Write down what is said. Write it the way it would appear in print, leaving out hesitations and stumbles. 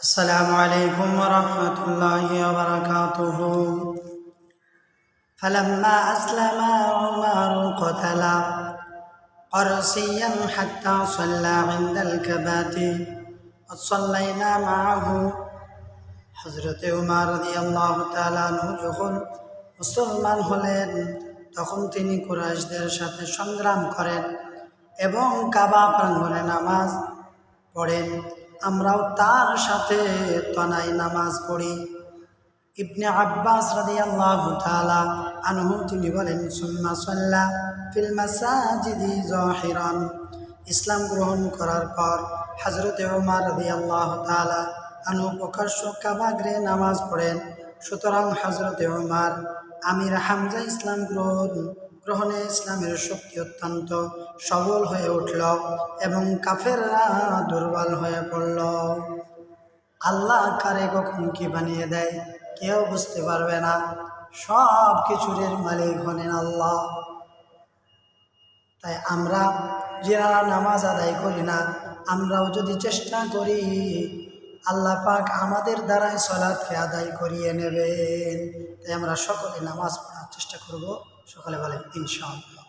السلام عليكم ورحمة الله وبركاته. فلما أسلم عمر قتل قرصيا حتى صلى عند الكبات وصلينا معه. হযরত উমর রাদিয়াল্লাহু তাআলা আনহু যখন মুসলমান হলেন তখন তিনি কুরাইশদের সাথে সংগ্রাম করেন এবং কাবা প্রাঙ্গণে নামাজ পড়েন। আমরাও তার সাথে তনাই নামাজ পড়ি। ইবনে আব্বাস রাদিয়াল্লাহু তাআলা আনহু তিনি বলেন, সুম্মা সাল্লা ফিল মাসাজিদি যাহিরান। ইসলাম গ্রহণ করার পর হযরত উমর রাদিয়াল্লাহু তাআলা আনহু প্রকাশ্য কাবা গৃহে নামাজ পড়েন। সুতরাং হযরত উমর আমির হামজা ইসলাম গ্রহণে ইসলামের শক্তি অত্যন্ত সবল হয়ে উঠল এবং কাফেররা দুর্বল হয়ে পড়ল। আল্লাহ কারে কখন কি বানিয়ে দেয় কেউ বুঝতে পারবে না। সব কিছুর মালিক হলেন আল্লাহ। তাই আমরা যারা নামাজ আদায় করি না, আমরাও যদি চেষ্টা করি আল্লাহ পাক আমাদের দ্বারাই সালাতকে আদায় করিয়ে নেবেন। তাই আমরা সকলে নামাজ পড়ার চেষ্টা করব। সকলে বলেন ইনশাআল্লাহ।